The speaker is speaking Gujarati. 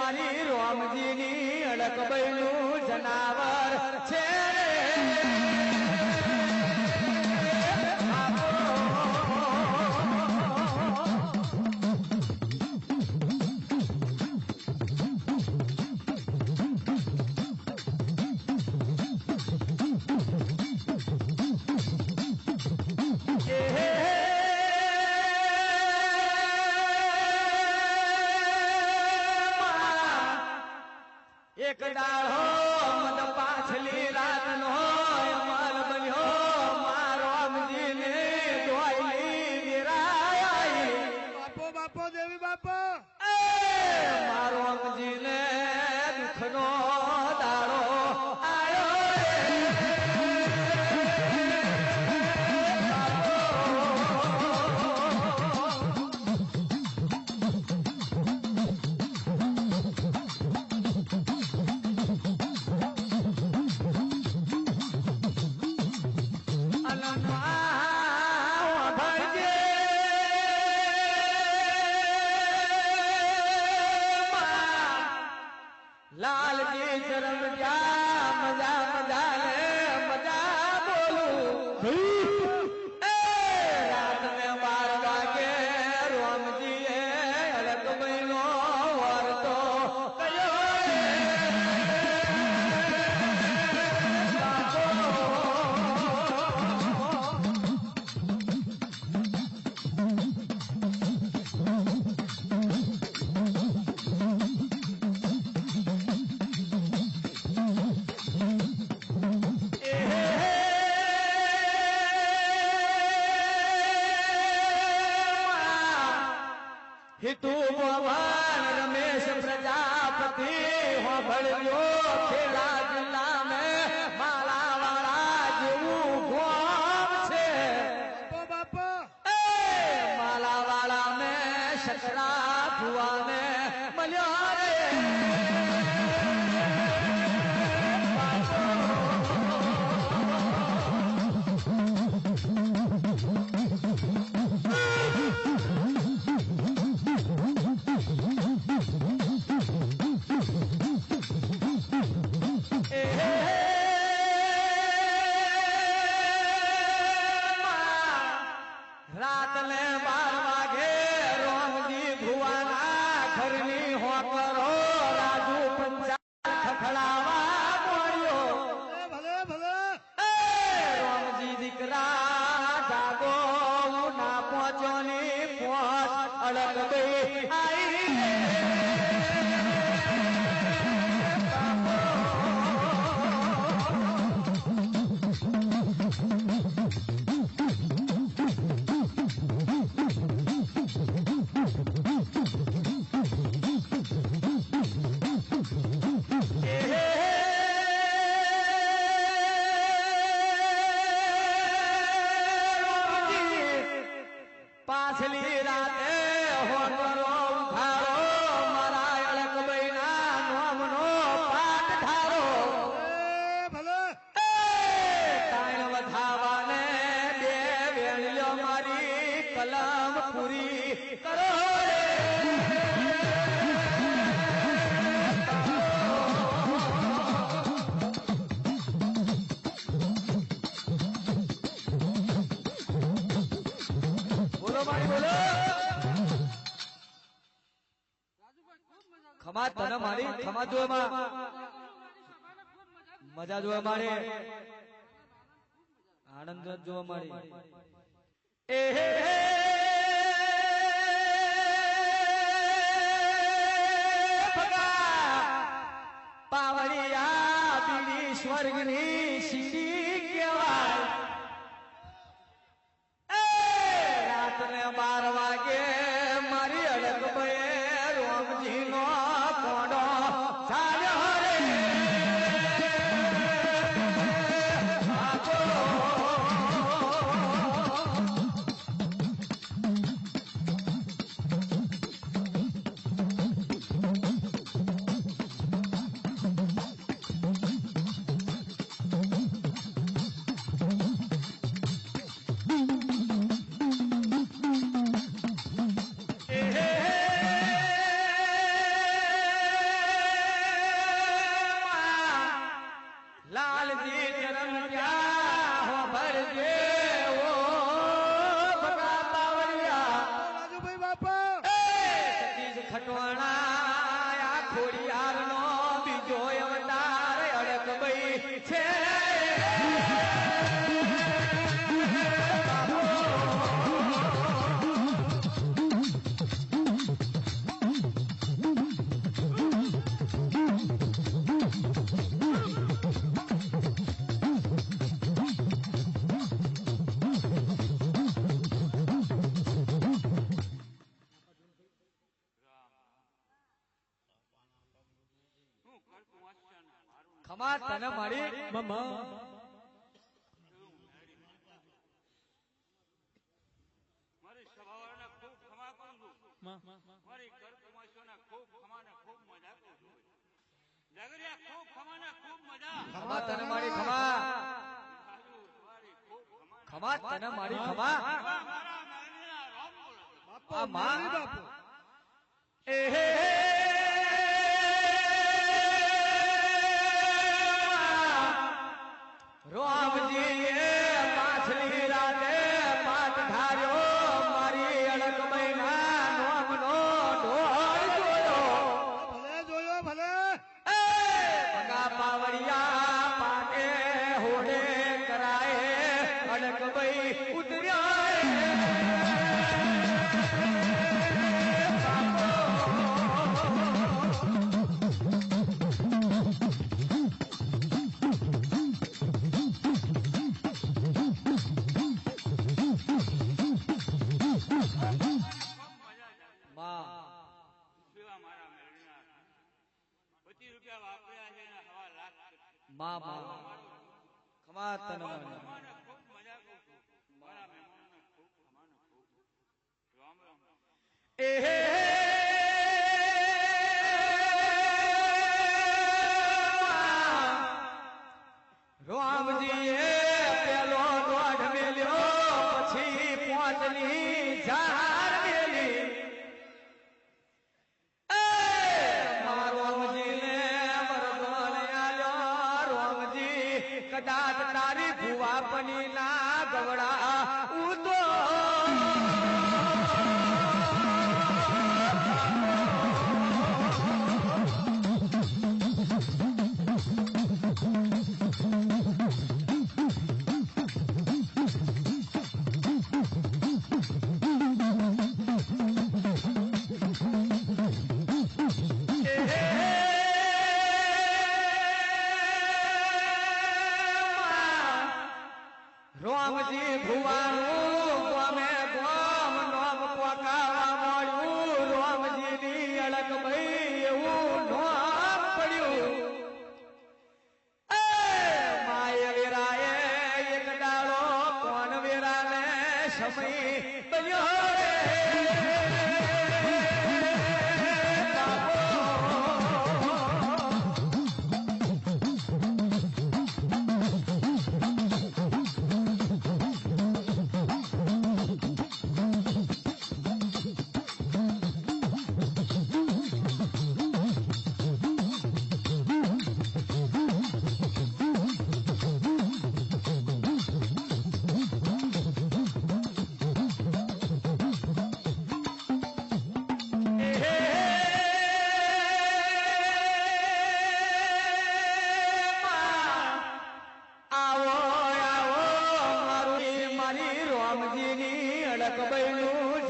મારી રોમજીની અડકબૈલું જનાવર છે એક ડાળો મદ પાછલી રાતનો અમલ બન્યો મારો અમજીને દોયલી નિરાઈ બાપો બાપો દેવી બાપો મારો અમજીને દુઃખનો દાડો આયો લાલજી ચરણ ક્યાં મજા મજા લે મજા બોલું રાત ને 12 વાગે રોમજીએ અડક મહિનો વર્તો કયો હિતુ ભગવાન રમેશ પ્રજાપતિ હો ભળ્યો ખેડા જિલ્લા મેં માલાવાળા જેવું ગામ છે બાપો માલાવાળા મેં શકરા ભુવાને મળ્યો રે રાત ને 12 વાગે રોમજી ભુવાના ઘરની હોકરો રાજુ પંચાયત ખખડાવા મળ્યો ભલે ભલે રોમજી દીકરા જાગો ના પહોંચો ની પહોંચ અડક ગઈ આઈ પાછલી રાતે હોકરો ઉઘારો મારા અડક બૈના નોમનો પાઠ ધારો ભલે તાણ વધાવાને 2 વેળીઓ મારી કલમ પૂરી કરો બોલો મારી બોલો ખમા તને મારી ખમા જો મજા જોવા મારે આનંદ જોવા મારી પાવડિયા બીડી સ્વર્ગની સીડી કહેવાય રાતને 12 વાગે મારી અડક ભાઈ રોમજી નો કોડો ચાલ્યો રે ખોડિયારનો બીજો અવતાર અડકભાઈ છે. ખમા તને મારી મમ્મા મારી સભાવાળાને ખૂબ ખમા કરું છું. મારી ઘર કુમાસીઓને ખૂબ ખમા ને ખૂબ મજા કરું છું. જાગરિયા ખૂબ ખમા ને ખૂબ મજા. ખમા તને મારી ખમા મારી ખૂબ ખમા. ખમા તને મારી ખમા મારા મેળવીના રામ બોલો. બાપો આ માં. મારી બાપો એ હે રામજી પાછલી રાતે પાટ ધાર્યો મારી અડકભાઈ ના નોમનો ઢોળ જોયો. ભલે જોયો ભલે પગા પાવડિયા પાટે હોડે કરાય અડકભાઈ ઉતર્યા. સેવા મારા મેળવીના 25 રૂપિયા વાપર્યા છે અને હવા લાખ માં ખમા તને મારી ખમાને ખૂબ મજા કરું છું. મારા મહેમાનોને ખૂબ ખમાને ખૂબ રામ રામ. એ હે રામજીએ પેલો દોઢ મેલ્યો પછી પોતની ઝાર મેલી. મારો રામજીને વરદાન આલ્યો રામજી કદાચ તારી ભુવાપની ના ગવડા ઉતો રામજી ભુવાનું ગમે ગમ નોમ પોકાવા મળ્યું. રામજીની અડકભાઈ એવું નોમ પડ્યું. માય વેરાએ એક દાડો કોણ વેરાને સમય બન્યો રે. આવો આવો મારી રામજીની અડકભાઈનું